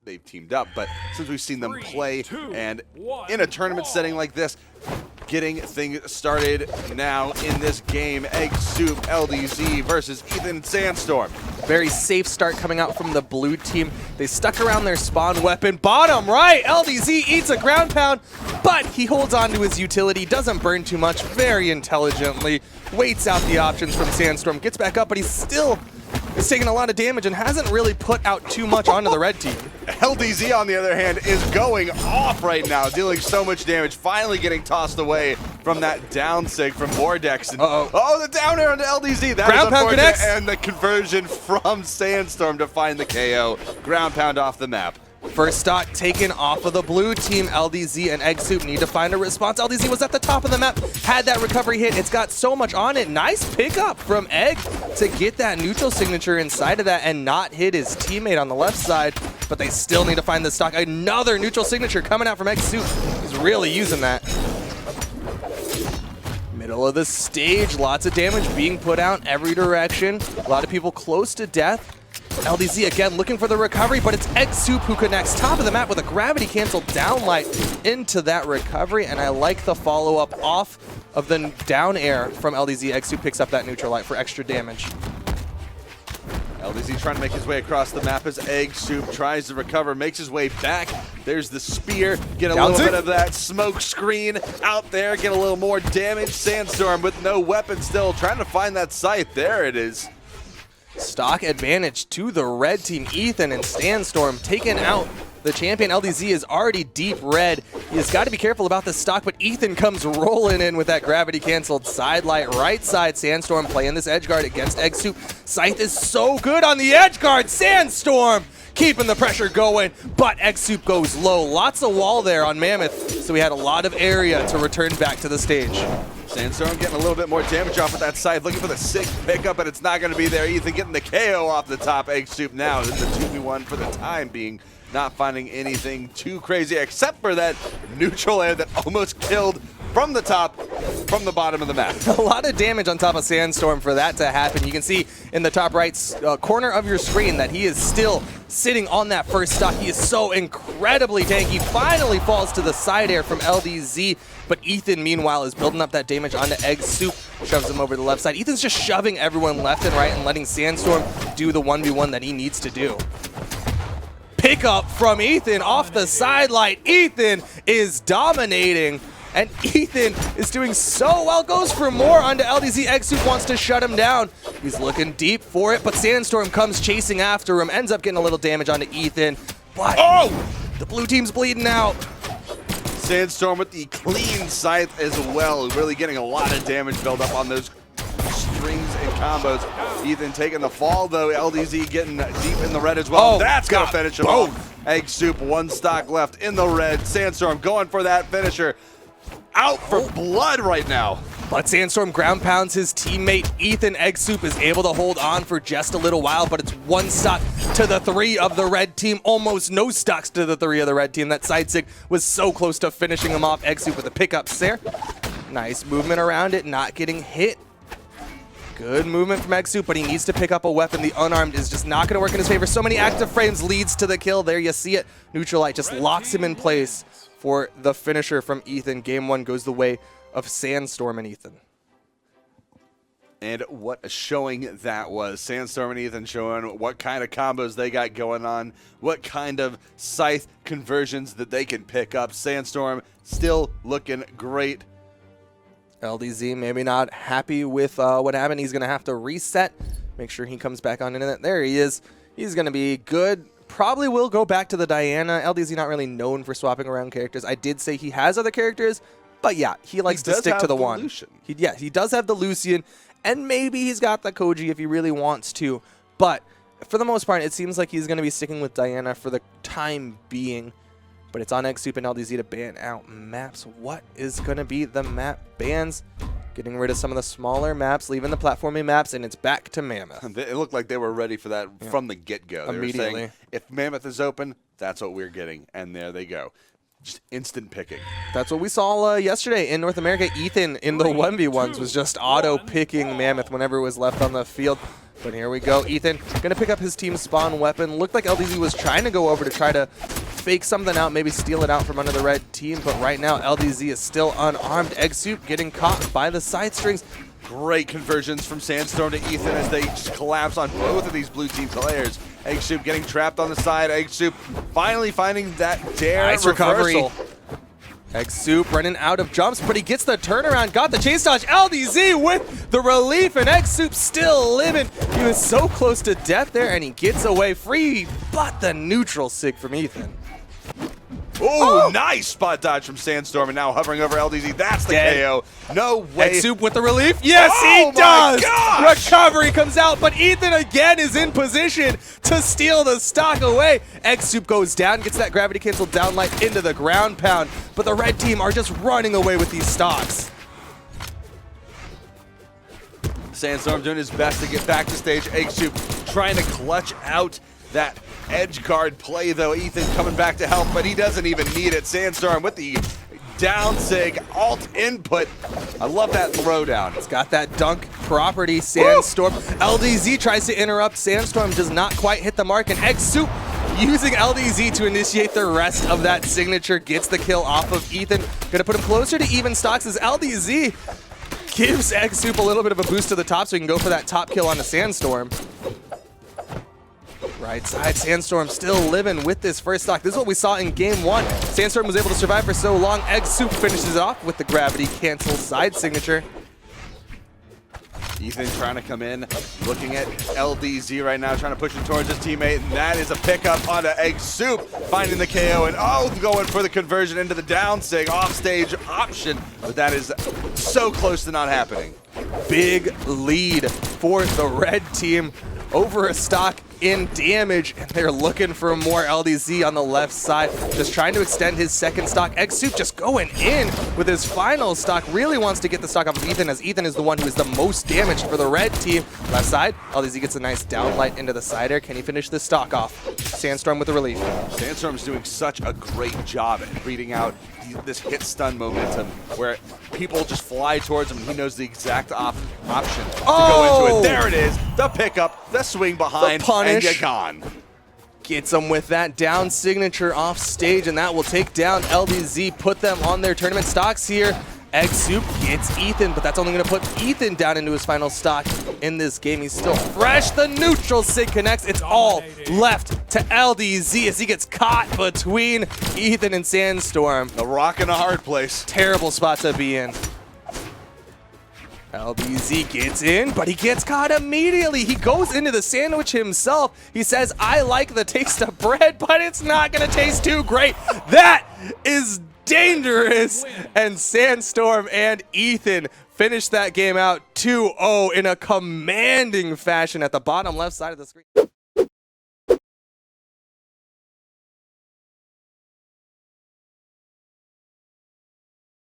they've teamed up, but since we've seen them play and in a tournament setting like this, getting things started now in this game. eggsoup LDZ versus Ethan Sandstorm. Very safe start coming out from the blue team. They stuck around their spawn weapon. Bottom right, LDZ eats a ground pound, but he holds on to his utility, doesn't burn too much, very intelligently, waits out the options from Sandstorm, gets back up, but he's still is taking a lot of damage and hasn't really put out too much onto the red team. LDZ, on the other hand, is going off right now, dealing so much damage, finally getting tossed away from that down sig from Vortex. And, oh, the down air onto LDZ. That ground is pound connects. And the conversion from Sandstorm to find the KO. Ground pound off the map. First stock taken off of the blue team. LDZ and eggsoup need to find a response. LDZ was at the top of the map, had that recovery hit. It's got so much on it. Nice pickup from Egg to get that neutral signature inside of that and not hit his teammate on the left side, but they still need to find the stock. Another neutral signature coming out from eggsoup. He's really using that. Middle of the stage, lots of damage being put out every direction. A lot of people close to death. LDZ again looking for the recovery, but it's eggsoup who connects top of the map with a gravity cancel downlight into that recovery, and I like the follow-up off of the down air from LDZ. eggsoup picks up that neutral light for extra damage. LDZ trying to make his way across the map as eggsoup tries to recover, makes his way back. There's the spear, get a little bit of that smoke screen out there, get a little more damage. Sandstorm with no weapon still, trying to find that scythe. There it is. Stock advantage to the red team. Ethan and Sandstorm taking out the champion. LDZ is already deep red. He has got to be careful about this stock, but Ethan comes rolling in with that gravity canceled side light right side. Sandstorm playing this edge guard against eggsoup. Scythe is so good on the edge guard. Sandstorm keeping the pressure going, but eggsoup goes low. Lots of wall there on Mammoth, so he had a lot of area to return back to the stage. Sandstorm getting a little bit more damage off of that side, looking for the sick pickup, but it's not going to be there. Ethan getting the KO off the top. eggsoup now in the 2v1 for the time being, not finding anything too crazy except for that neutral air that almost killed from the top, from the bottom of the map. A lot of damage on top of Sandstorm for that to happen. You can see in the top right corner of your screen that he is still sitting on that first stock. He is so incredibly tanky. Finally falls to the side air from LDZ, but Ethan, meanwhile, is building up that damage onto eggsoup, shoves him over the left side. Ethan's just shoving everyone left and right and letting Sandstorm do the 1v1 that he needs to do. Pickup from Ethan off the sidelight. Ethan is dominating. And Ethan is doing so well, goes for more onto LDZ. eggsoup wants to shut him down. He's looking deep for it, but Sandstorm comes chasing after him, ends up getting a little damage onto Ethan. But the blue team's bleeding out. Sandstorm with the clean scythe as well, really getting a lot of damage built up on those strings and combos. Ethan taking the fall though, LDZ getting deep in the red as well. That's gonna finish him off. eggsoup, one stock left in the red. Sandstorm going for that finisher. Out for blood right now. But Sandstorm ground pounds his teammate. Ethan. eggsoup is able to hold on for just a little while, but it's one stock to the 3 of the red team. Almost no stocks to the 3 of the red team. That side sig was so close to finishing him off. eggsoup with the pickups there. Nice movement around it, not getting hit. Good movement from eggsoup, but he needs to pick up a weapon. The unarmed is just not going to work in his favor. So many active frames leads to the kill. There you see it. Neutral light just locks him in place for the finisher from Ethan. Game 1 goes the way of Sandstorm and Ethan. And what a showing that was. Sandstorm and Ethan showing what kind of combos they got going on, what kind of scythe conversions that they can pick up. Sandstorm still looking great. LDZ maybe not happy with what happened. He's going to have to reset, make sure he comes back on internet. There he is. He's going to be good. Probably will go back to the Diana. LDZ not really known for swapping around characters. I did say he has other characters, but yeah, he likes to stick to the one. Lucian. He does have the Lucian, and maybe he's got the Koji if he really wants to. But for the most part, it seems like he's going to be sticking with Diana for the time being. But it's on eggsoup and LDZ to ban out maps. What is going to be the map bans? Getting rid of some of the smaller maps, leaving the platforming maps, and it's back to Mammoth. It looked like they were ready for that from the get-go. Immediately. They were saying, if Mammoth is open, that's what we're getting. And there they go. Just instant picking. That's what we saw yesterday in North America. Ethan in the 1v1s was just auto-picking Mammoth whenever it was left on the field. But here we go. Ethan gonna pick up his team spawn weapon. Looked like LDZ was trying to go over to try to fake something out, maybe steal it out from under the red team. But right now, LDZ is still unarmed. eggsoup getting caught by the side strings. Great conversions from Sandstorm to Ethan as they just collapse on both of these blue team players. eggsoup getting trapped on the side. eggsoup finally finding that dare Nice reversal. recovery. eggsoup running out of jumps, but he gets the turnaround, got the chase dodge. LDZ with the relief, and eggsoup still living. He was so close to death there, and he gets away free, but the neutral sig from Ethan. Oh, nice spot dodge from Sandstorm, and now hovering over LDZ. That's the Dead. KO. No way. eggsoup with the relief. Yes, Oh he does. my gosh! Recovery comes out, but Ethan again is in position to steal the stock away. eggsoup goes down, gets that gravity cancel down light into the ground pound, but the red team are just running away with these stocks. Sandstorm doing his best to get back to stage. eggsoup trying to clutch out that edge guard play, though. Ethan coming back to help, but he doesn't even need it. Sandstorm with the down sig, alt input. I love that throwdown. It's got that dunk property. Sandstorm. LDZ tries to interrupt. Sandstorm does not quite hit the mark, and eggsoup using LDZ to initiate the rest of that signature gets the kill off of Ethan. Gonna put him closer to even stocks as LDZ gives eggsoup a little bit of a boost to the top so he can go for that top kill on the Sandstorm. Right side, Sandstorm still living with this first stock. This is what we saw in game one. Sandstorm was able to survive for so long. eggsoup finishes it off with the gravity cancel side signature. Ethan trying to come in, looking at LDZ right now, trying to push him towards his teammate, and that is a pickup onto eggsoup, finding the KO, and going for the conversion into the down sig, offstage option, but that is so close to not happening. Big lead for the red team over a stock in damage, and they're looking for more. LDZ on the left side, just trying to extend his second stock. eggsoup just going in with his final stock, really wants to get the stock off of Ethan, as Ethan is the one who is the most damaged for the red team. Left side, LDZ gets a nice downlight into the side air. Can he finish this stock off? Sandstorm with the relief. Sandstorm's doing such a great job at reading out this hit stun momentum where people just fly towards him and he knows the exact option to go into it. There it is, the pickup, the swing behind, the punish. and you're gone. Gets him with that down signature off stage, and that will take down LDZ, put them on their tournament stocks here. eggsoup gets Ethan, but that's only going to put Ethan down into his final stock in this game. He's still fresh. The neutral sig connects. It's all left to LDZ as he gets caught between Ethan and Sandstorm. A rock and a hard place. Terrible spot to be in. LDZ gets in, but he gets caught immediately. He goes into the sandwich himself. He says, I like the taste of bread, but it's not going to taste too great. That is dangerous. And Sandstorm and Ethan finish that game out 2-0 in a commanding fashion at the bottom left side of the screen.